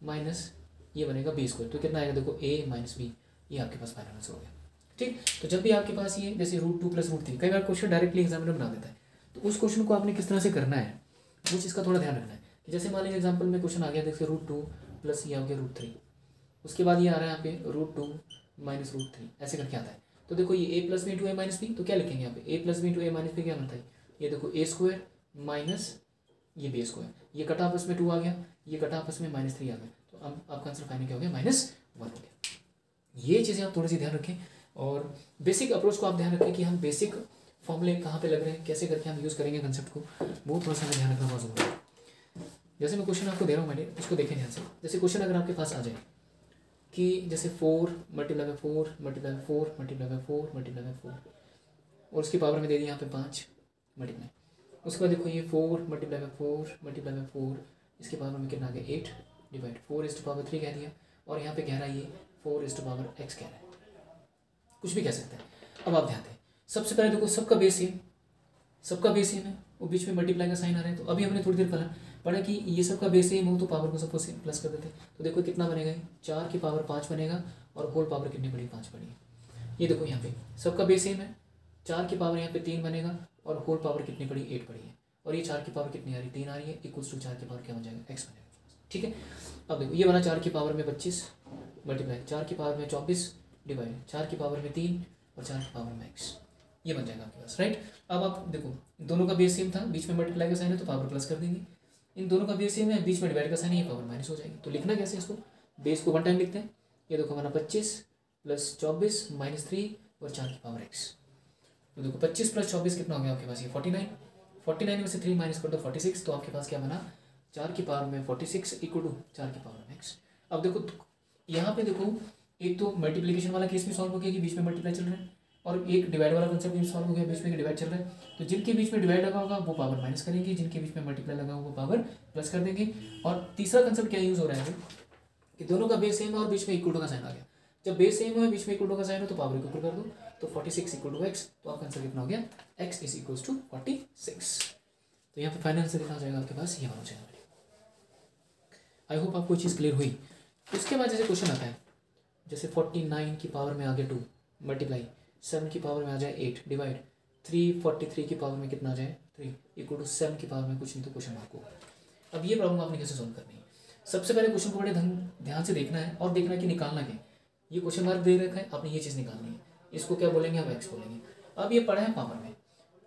[SPEAKER 1] माइनस ये बनेगा बी स्क्वायर, तो कितना आएगा? देखो ए माइनस बी, ये आपके पास फाइनल आंसर हो गया। ठीक। तो जब भी आपके पास ये जैसे रूट 2 प्लस रूट 3 कई बार क्वेश्चन डायरेक्टली एग्जामिनर बना देता है, तो उस क्वेश्चन को आपने किस तरह से करना है वो चीज़ का थोड़ा ध्यान रखना है। कि जैसे मान लीजिए एग्जाम्पल में क्वेश्चन आ गया देखिए रूट 2 प्लस ये आ गया रूट 3, उसके बाद ये आ रहा है यहाँ पे रूट 2 माइनस रूट 3 ऐसे करके आता है। तो देखो ये ए प्लस बी इंटू ए माइनस बी, तो क्या लिखेंगे यहाँ पे? A plus B into A minus B क्या बनता है? ये देखो ए स्क्वायर माइनस ये बी स्क्वायर, ये कटा आपस में 2 आ गया, ये कटा आपस में माइनस 3 आ गया। तो अब आपका आंसर फाइनल क्या हो गया? -1 हो गया। ये चीज़ें आप थोड़ी सी ध्यान रखें और बेसिक अप्रोच को आप ध्यान रखें कि हम बेसिक फॉर्मूले कहाँ पे लग रहे हैं, कैसे करके हम यूज़ करेंगे कंसेप्ट को, वो थोड़ा सा हमें ध्यान रखना बहुत जरूरी है। जैसे मैं क्वेश्चन आपको दे रहा हूँ मैंने, उसको देखें ध्यान से। जैसे क्वेश्चन अगर आपके पास आ जाए कि जैसे 4 multiply by 4 multiply by 4 multiply by 4 multiply by 4 और उसकी पावर में दे दिया यहाँ पे 5 मल्टीप्लाई। उसके बाद देखो ये 4 मल्टीप्लाई बाय 4 मल्टीप्लाई बाय 4 इसके पावर में कितना आ गया? 8 डिवाइड 4 इज टू पावर 3 कह दिया और यहाँ पे कह रहा है ये 4 इज टू पावर x कह रहा है, कुछ भी कह सकते हैं। अब आप ध्यान दें, सबसे पहले देखो सबका बेस सेम है, वो बीच में मल्टीप्लाई का साइन आ रहा है। तो अभी हमने थोड़ी देर पढ़ा कि ये सबका बेस सेम हो तो पावर को सबको सेम प्लस कर देते। तो देखो कितना बनेगा? 4 की पावर 5 बनेगा और होल पावर कितनी पड़ी? 5 पड़ी। ये देखो यहाँ पे सबका बेस सेम है, 4 की पावर यहाँ पे 3 बनेगा और होल पावर कितनी पड़ी? 8 पड़ी है। और ये 4 की पावर कितनी आ रही? 3 आ रही है, इक्वल्स टू 4 की पावर क्या बन जाएगा? x बनेगा। ठीक है। अब देखो ये बना 4 की पावर में 25 मल्टीप्लाई 4 की पावर में 24 डिवाइड 4 की पावर में 3 और 4 की पावर में x, ये बन जाएगा आपके पास। राइट। अब आप देखो दोनों का बेस सेम था, बीच में मल्टीप्लाई का साइन है तो पावर प्लस कर देंगे। इन दोनों का बेस सेम है, बीच में डिवाइड का साइन है, ये पावर माइनस हो जाएगी। तो लिखना कैसे इसको? बेस को 1 टाइम लिखते हैं। ये देखो हमारा 25 प्लस 24 माइनस 3 और 4 की पावर x। तो देखो 25 प्लस 24 कितना हो गया आपके पास? ये 49 में से 3 माइनस कर दो 46, तो आपके पास क्या बना? 4 की पावर में 46 इक्वल टू 4 की पावर में x। अब देखो यहाँ पे देखो एक तो मल्टीप्लिकेशन वाला केस भी सॉल्व हो गया कि बीच में मल्टीप्लाई चल रहा है, और एक डिवाइड वाला कंसेप्ट भी सॉल्व हो गया, बीच में डिवाइड चल रहा है। तो जिनके बीच में डिवाइड लगा होगा वो पावर माइनस करेंगे, जिनके बीच में मल्टीप्लाई लगा होगा वो पावर प्लस कर देंगे। और तीसरा कंसेप्ट क्या यूज़ हो रहा है कि दोनों का बेस सेम है और बीच में इक्वल टू का साइन आ गया। जब बेस सेम है बीच में इक्वल टू का साइन हो तो पावर इक्वल कर दो, तो 46 इक्वल टू x। तो आपका आंसर कितना हो गया? x is equal to 46। तो यहाँ पे फाइनल आंसर कितना हो जाएगा आपके पास? ये हो जाएगा। आई होप आपको चीज़ क्लियर हुई। उसके बाद जैसे क्वेश्चन आता है जैसे 49 की पावर में आ गया 2 मल्टीप्लाई 7 की पावर में आ जाए 8 डिवाइड 343 की पावर में कितना आ जाए 3 इक्वल टू 7 की पावर में कुछ नहीं तो क्वेश्चन मार्क होगा। अब ये प्रॉब्लम आपने कैसे सॉल्व करनी है? सबसे पहले क्वेश्चन को बड़े ध्यान से देखना है और देखना है कि निकालना क्या। ये क्वेश्चन मार्क दे रखा है, आपने ये चीज़ निकालनी है। इसको क्या बोलेंगे? हम एक्स बोलेंगे। अब ये पढ़ा है पावर में,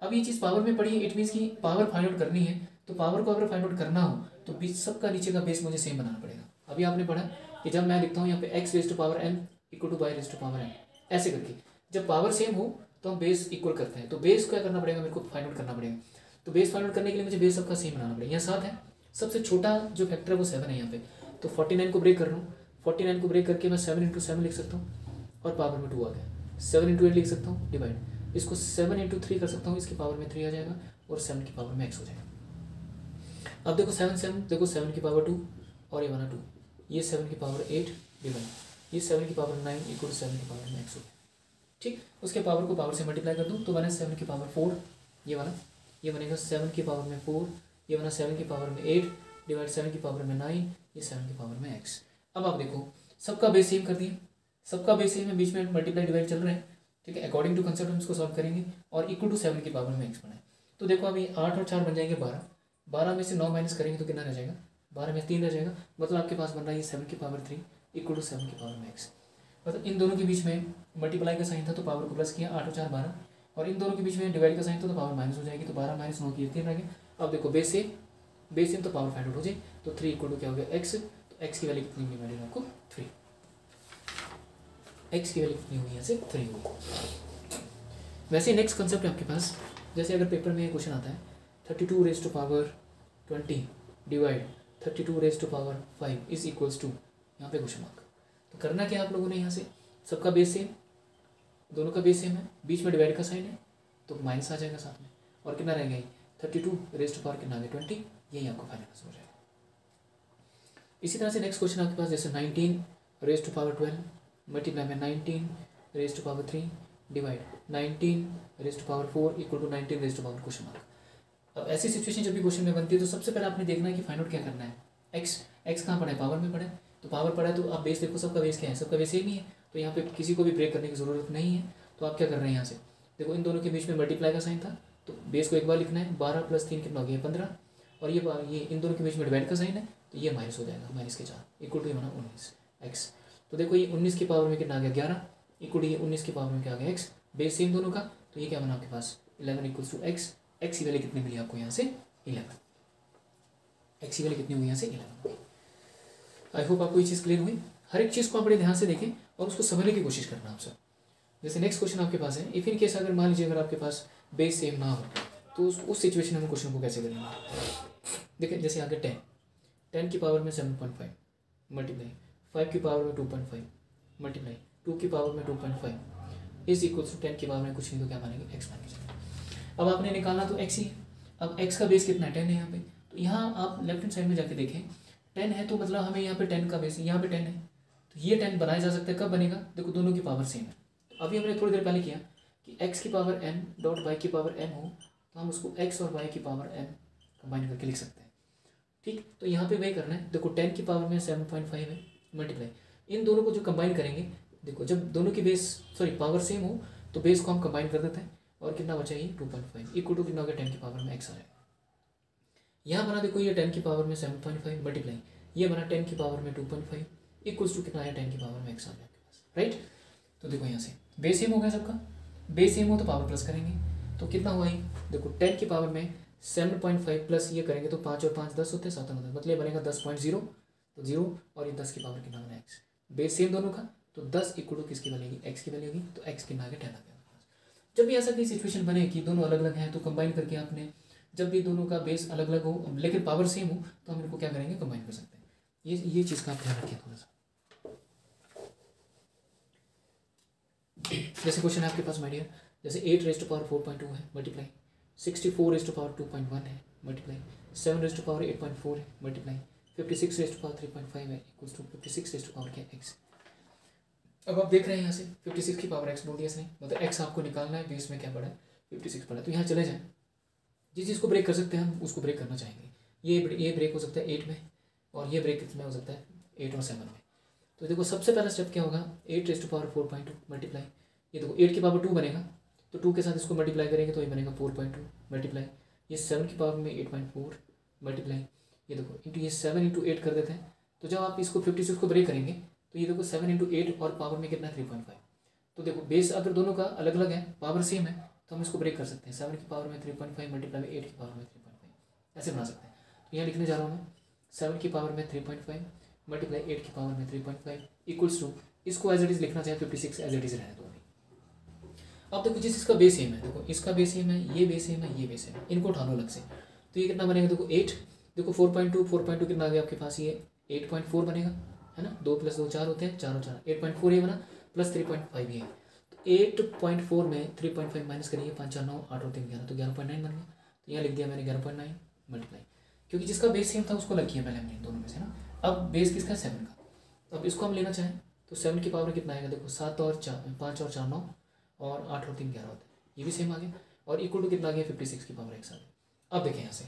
[SPEAKER 1] अब ये चीज़ पावर में पढ़ी है, इट मीन्स की पावर फाइंड आउट करनी है। तो पावर को अगर फाइंड आउट करना हो तो बीच सबका नीचे का बेस मुझे सेम बनाना पड़ेगा। अभी आपने पढ़ा कि जब मैं लिखता हूँ यहाँ पे x raise to power m equal to y raise to power m, ऐसे करके जब पावर सेम हो तो हम बेस इक्वल करते हैं। तो बेस क्या करना पड़ेगा? मेरे को फाइंड आउट करना पड़ेगा। तो बेस फाइंड आउट करने के लिए मुझे बेस सबका सेम बनाना पड़ेगा। यहाँ 7 है, सबसे छोटा जो फैक्टर है वो 7 है यहाँ पे। तो 49 को ब्रेक कर रहा हूँ, 49 को ब्रेक करके मैं 7 इंटू 7 लिख सकता हूँ और पावर में 2 आ गया। 7 इंटू 8 लिख सकता हूँ डिवाइड, इसको 7 इंटू 3 कर सकता हूँ, इसकी पावर में 3 आ जाएगा और 7 की पावर में x हो जाएगा। अब देखो 7 देखो 7 की पावर 2 और ये बना 2, ये 7 की पावर 8 डिवाइड ये 7 की पावर 9 इक्वल टू 7 की पावर में x हो गया। ठीक, उसके पावर को पावर से मल्टीप्लाई कर दूँ तो बने 7 की पावर 4, ये वाला, ये बनेगा 7 की पावर में 4, ये बना 7 की पावर में 8 डिवाइड 7 की पावर में 9, ये 7 की पावर में x। अब आप देखो सबका बेस सेम कर दिया, सबका बेस सेम है, बीच में मल्टीप्लाई डिवाइड चल रहे हैं, ठीक है। अकॉर्डिंग टू कंसेप्ट हम इसको सॉल्व करेंगे और इक्वल टू 7 की पावर में x बनाए। तो देखो अभी 8 और 4 बन जाएंगे 12, 12 में से 9 माइनस करेंगे तो कितना रह जाएगा, 12 में 3 रह जाएगा, मतलब आपके पास बन रहा है ये 7 की पावर 3 इक्वल टू 7 की पावर में x। मतलब इन दोनों के बीच में मल्टीप्लाई का साइन था तो पावर को प्लस किया, 8 और 4 12, और इन दोनों के बीच में डिवाइड का साइन था तो पावर माइनस हो जाएगी, तो 12 माइनस 9 की 3 रह गए। अब देखो बेस सेम तो पावर फाइंड आउट हो जाए, तो 3 इक्वल टू क्या हो गया x, तो x की वैल्यू कितनी मिली मैंने आपको 3, x की वैल्यू कितनी हुई यहाँ से 3 हुई। वैसे नेक्स्ट कंसेप्ट है आपके पास, जैसे अगर पेपर में क्वेश्चन आता है 32 raise to power 20 divide 32 raise to power 5 is equals to, यहाँ पे क्वेश्चन मार्क। तो करना क्या आप लोगों ने, यहाँ से सबका बेस सेम, दोनों का बेस सेम है, बीच में डिवाइड का साइन है तो माइनस आ जाएगा साथ में, और कितना रह गया 32 रेज टू पावर कितना आ गया 20, यही आपको फाइनल आंसर हो जाएगा। इसी तरह से नेक्स्ट क्वेश्चन आपके पास जैसे 19 रेज टू पावर 12 मल्टीप्लाई में 19 raise to power 3 divide 19 raise to power 4 equal to 19 raise to power question mark. अब ऐसी सिचुएशन जब भी क्वेश्चन में बनती है तो सबसे पहले आपने देखना है कि फाइंड आउट क्या करना है, एक्स कहाँ पड़ा है, पावर में पड़ा है, तो पावर पड़ा है तो आप बेस देखो सबका बेस क्या है, सबका बेस सेम ही है, तो यहाँ पे किसी को भी ब्रेक करने की ज़रूरत नहीं है। तो आप क्या कर रहे हैं यहाँ से देखो इन दोनों के बीच में मल्टीप्लाई का साइन था तो बेस को एक बार लिखना है, 12 + 3 कितना हो गया 15, और ये इन दोनों के बीच में डिवाइड का साइन है तो ये माइनस हो जाएगा, माइनस के 4 इक्वल टू ये बना 19 एक्स। तो देखो ये 19 की पावर में कितना आ गया 11 इक्वल टू ये 19 की पावर में क्या आ गया एक्स, बेस सेम दोनों का, तो ये क्या बना आपके पास 11 इक्वल्स टू एक्स। एक्स की वैल्यू कितनी मिली आपको यहाँ से 11, एक्स की वैल्यू कितनी हुई यहाँ से 11। आई होप आपको ये चीज़ क्लियर हुई। हर एक चीज़ को आप बड़े ध्यान से देखें और उसको समझने की कोशिश करना आप सब। जैसे नेक्स्ट क्वेश्चन आपके पास है, इफ इन केस अगर मान लीजिए अगर आपके पास बेस सेम ना हो तो उस सिचुएशन में क्वेश्चन को कैसे करेंगे। देखिए जैसे आगे 10 की पावर में 7.5 मल्टीप्लाई 5 की पावर में 2.5 मल्टीप्लाई 2 की पावर में 2.5 इज इक्वल्स टू 10 की पावर में कुछ नहीं तो क्या मानेंगे एक्स मानेंगे। अब आपने निकालना तो एक्स ही है, अब एक्स का बेस कितना है 10 है यहाँ पे, तो यहाँ आप लेफ्ट हैंड साइड में जाके देखें 10 है तो मतलब हमें यहाँ पे 10 का बेस, यहाँ पे 10 है तो ये 10 बनाया जा सकता है, कब बनेगा देखो दोनों की पावर सेम है। तो अभी हमने थोड़ी देर पहले किया कि x की पावर n डॉट y की पावर m हो तो हम उसको x और y की पावर m कंबाइन करके लिख सकते हैं, ठीक। तो यहाँ पे वही करना है, देखो 10 की पावर में 7.5 है मल्टीप्लाई, इन दोनों को जो कंबाइन करेंगे देखो जब दोनों की पावर सेम हो तो बेस को हम कंबाइन कर देते हैं, और कितना बचा ये 2.5 इक्वल टू कितना हो गया 10 की पावर में x आ जाएगा। यहाँ बना देखो ये 10 की पावर में 7.5 मल्टीप्लाई, ये बना 10 की पावर में 2.5 इक्वल्स टू कितना आया 10 की पावर में x आ गया आपके पास, राइट। तो देखो यहाँ से बेस सेम हो गया सबका, बेस सेम हो तो पावर प्लस करेंगे तो कितना हुआ ही देखो 10 की पावर में 7.5 प्लस ये करेंगे तो 5 और 5 10 होते हैं 7 होता है, मतलब बनेगा 10.0 तो 0 और ये 10 की पावर कितना बना एक्स, बेस सेम दोनों का तो 10 इक्वल टू किसकी वैल्यू एक्स की वैल्यू होगी, तो एक्स कितना आ गया 10 आ गया। जब भी ऐसा कोई सिचुएशन बने कि दोनों अलग अलग हैं तो कंबाइन करके आपने जब भी दोनों का बेस अलग अलग हो लेकिन पावर सेम हो तो हम इनको क्या करेंगे कंबाइन कर सकते हैं। ये चीज़ का आप ध्यान रखिए थोड़ा सा। जैसे क्वेश्चन है आपके पास माय डियर, जैसे 8 रेज टू पावर 4.2 है मल्टीप्लाई 64 रेज टू पावर 2.1 है मल्टीप्लाई 7 रेज टू पावर 8.4 है मल्टीप्लाई 56 रेज टू पावर 3.5 है equals to 56 raise to power क्या एक्स। अब आप देख रहे हैं यहाँ से 56 की पावर एक्स बोल दिया इसने, मतलब एक्स आपको निकालना है, बेस में क्या पड़ा है 56 पड़ा है, तो यहाँ चले जाएँ जिस चीज़ को ब्रेक कर सकते हैं हम उसको ब्रेक करना चाहेंगे। ये ब्रेक हो सकता है 8 में और ये ब्रेक कितने हो सकता है 8 और 7 में। तो देखो सबसे पहला स्टेप क्या होगा 8 रेज टू पावर 4.2 मल्टीप्लाई, ये देखो 8 की पावर 2 बनेगा तो 2 के साथ इसको मल्टीप्लाई करेंगे तो ये बनेगा 4.2 मल्टीप्लाई ये 7 की पावर में 8.4 मल्टीप्लाई ये देखो इंटू ये 7 इंटू 8 कर देते हैं, तो जब आप इसको 56 को ब्रेक करेंगे तो ये देखो 7 इंटू 8 और पावर में कितना 3.5। तो देखो बेस अगर दोनों का अलग अलग है पावर सेम है तो हम इसको ब्रेक कर सकते हैं, 7 की पावर में 3.5 मल्टीप्लाई में 8 की पावर में 3.5 ऐसे बना सकते हैं। तो यहाँ लिखने जा रहा हूँ मैं 7 की पावर में 3.5 मल्टीप्लाई 8 की पावर में 3.5 इक्वल्स टू इसको एज इट इज लिखना चाहे 56 एज इट इज रहने दो। अब देखो जिस इसका बेस सेम है, देखो इसका बेस सेम है, ये बेस सेम है, ये बेस सेम है, इनको उठा लो अलग से तो ये कितना बनेगा देखो 8 देखो 4.2 कितना आ गया आपके पास ये 8.4 बनेगा है ना, 2 + 2 4 होते हैं 4 और 4 8.4 ये बना प्लस 3.5 ये, तो 8.4 में 3.5 माइनस करिए 5 4 9 8 और 3 11 तो 11.9 बन गया। तो यहाँ लिख दिया मैंने 11.9 मल्टीप्लाई, क्योंकि जिसका बेस सेम था उसको लग किया पहले हमने दोनों में से ना। अब बेस किसका 7 का, अब इसको हम लेना चाहें तो 7 की पावर कितना आएगा देखो 7 और 4 5 और 4 9 और 8 और 3 11 होता है, ये भी सेम आ गया। और इक्वल टू कितना आ गया 56 की पावर x आ गया। अब देखें यहाँ से,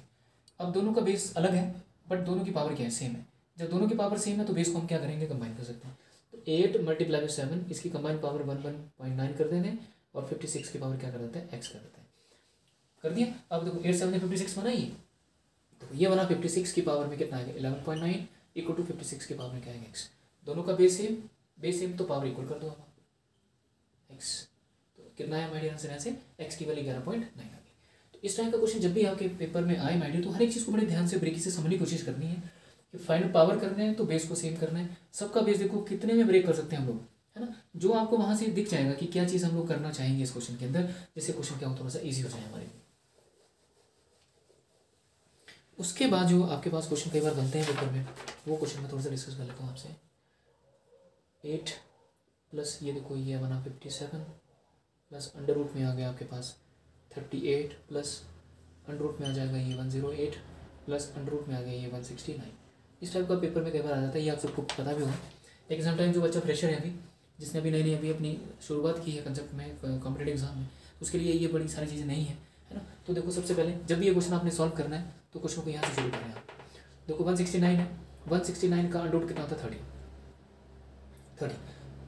[SPEAKER 1] अब दोनों का बेस अलग है बट दोनों की पावर क्या है, सेम है। जब दोनों की पावर सेम है तो बेस को हम क्या करेंगे, कंबाइन कर सकते हैं। तो 8 मल्टीप्लाई बाई 7, इसकी कंबाइन पावर 1.9 कर देते हैं और 56 की पावर क्या कर देते हैं, x कर देते हैं। कर दिया। अब देखो 8 7 ने 56 बना, ये तो ये बना 56 की पावर में कितना आएगा 11.9 इक्वल टू 56 की पावर में क्या आएगा x। दोनों का बेस सेम तो पावर इक्वल कर दो आप x। तो कितना है माय डियर आंसर, यहाँ से x की वैल्यू 11.9 आ गई। तो इस टाइप का क्वेश्चन जब भी आपके पेपर में आए माय डियर, तो हर एक चीज़ को बड़े ध्यान से ब्रेक से समझने की कोशिश करनी है कि फाइनल पावर करना है तो बेस को सेम करना है। सबका बेस देखो कितने में ब्रेक कर सकते हैं हम लोग, है ना। जो आपको वहाँ से दिख जाएगा कि क्या चीज़ हम लोग करना चाहेंगे इस क्वेश्चन के अंदर, जिससे क्वेश्चन क्या हो थोड़ा सा ईजी हो जाए हमारे लिए। उसके बाद जो आपके पास क्वेश्चन कई बार बनते हैं पेपर में, वो क्वेश्चन मैं थोड़ा सा डिस्कस कर लेता हूँ आपसे। 8 प्लस ये देखो ये बना 57 प्लस अंडर रूट में आ गया आपके पास 38 प्लस अंडर रूट में आ जाएगा ये 108 प्लस अंडर रूट में आ गया ये 169। इस टाइप का पेपर में कई बार आ जाता है, ये आप सबको पता भी होगा। लेकिन समटाइम जो बच्चा फ्रेशर है अभी, जिसने अभी नई अभी अपनी शुरुआत की है कंसेप्ट में कॉम्पिटेटिव एग्जाम में, उसके लिए ये बड़ी सारी चीज़ें नहीं है, है ना। तो देखो सबसे पहले जब भी ये क्वेश्चन आपने सॉल्व करना है तो क्वेश्चन को यहाँ से शुरू करें आप। देखो 169 है, 169 का अंडर रूट कितना होता है 30।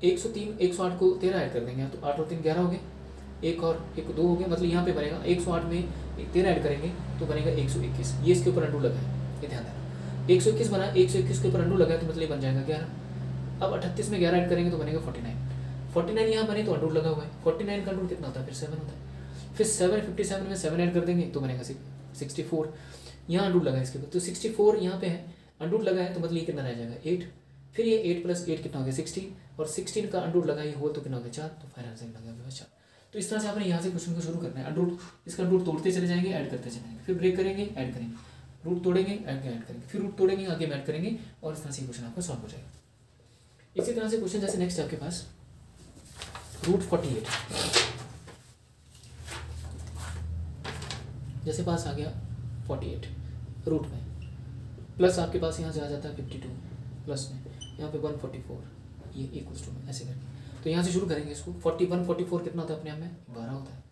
[SPEAKER 1] 103 108 को 13 ऐड कर देंगे तो 8 और 3 11 हो गए, एक और एक 2 हो गए, मतलब यहाँ पे बनेगा 108 में 13 ऐड करेंगे तो बनेगा 121। ये इसके ऊपर अंडू लगा है, ये ध्यान देना। 121 बना, 121 के ऊपर अंडू लगा है तो मतलब ये बन जाएगा 11। अब 38 में 11 ऐड करेंगे तो बनेगा 49 यहाँ बने तो अंडू लगा हुआ है। 49 का अंडू कितना होता है, फिर 7 होता है। फिर 57 में 7 ऐड कर देंगे तो बनेगा 64। यहाँ अंडू लगा है इसके ऊपर तो 64 यहाँ पे है, अंडू लगा है तो मतलब ये कितना रह जाएगा 8। फिर ये 8 प्लस 8 कितना हो गया 16 और 16 का अंडर रूट लगा ये हो तो कितना हो गया 4, तो फाइनल आंसर लगा गया 4। तो इस तरह से आपने यहाँ से क्वेश्चन को शुरू करना है। अंडर रूट, इसका अंडर रूट तोड़ते चले जाएंगे, ऐड करते चले जाएंगे, फिर ब्रेक करेंगे, ऐड करेंगे, रूट तोड़ेंगे, आगे ऐड करेंगे, फिर रूट तोड़ेंगे, आगे ऐड करेंगे और इस तरह से क्वेश्चन आपका सॉल्व हो जाएगा। इसी तरह से क्वेश्चन जैसे नेक्स्ट आपके पास रूट 48, जैसे पास आ गया 48 रूट में, प्लस आपके पास यहाँ से आ जाता है 52 प्लस में यहाँ पे 144, ये इक्वल्स टू में ऐसे करके। तो यहाँ से शुरू करेंगे इसको। 41 44 कितना होता है अपने आप में 12 होता है,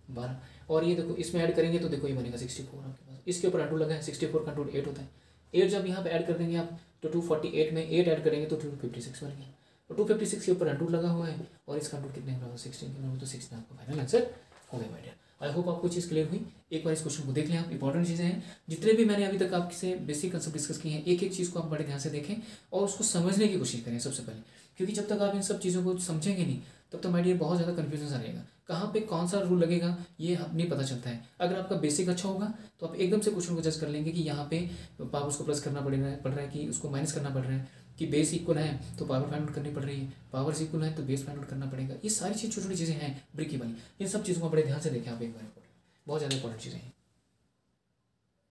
[SPEAKER 1] 12। और ये देखो इसमें ऐड करेंगे तो देखो ये बनेगा 64 आपके पास। इसके ऊपर अंडू लगा है, 64 का अंडू 8 होता है। 8 जब यहाँ पे ऐड कर देंगे आप तो 248 में 8 ऐड करेंगे तो 256 बन गया। और 256 के ऊपर अंडू लगा हुआ है और इसका अंडू कितने बराबर 16 के बराबर, तो 16 आपका फाइनल आंसर हो गया माय डियर। आई होप आपको चीज़ क्लियर हुई। एक बार इस क्वेश्चन को देख लें आप, इंपॉर्टेंट चीज़ें हैं जितने भी मैंने अभी तक आपसे बेसिक कंसेप्ट डिस्कस किए हैं, एक एक चीज़ को आप बड़े ध्यान से देखें और उसको समझने की कोशिश करें सबसे पहले, क्योंकि जब तक आप इन सब चीज़ों को समझेंगे नहीं तब तक माय डियर बहुत ज़्यादा कन्फ्यूजन सा रहेगा, कहाँ पे कौन सा रूल लगेगा ये नहीं पता चलता है। अगर आपका बेसिक अच्छा होगा तो आप एकदम से क्वेश्चन को जज कर लेंगे कि यहाँ पे पावर उसको प्लस करना पड़ रहा है कि उसको माइनस करना पड़ रहा है, कि बेस इक्वल है तो पावर फाइंड आउट करनी पड़ रही है, पावर इक्वल है तो बेस फाइंड आउट करना पड़ेगा। ये सारी चीज़ छोटी छोटी चीज़ें हैं ब्रिकी वाली, इन सब चीज़ों को बड़े ध्यान से देखें आप एक बार, बहुत ज़्यादा इंपॉर्टेंट चीज़ें हैं।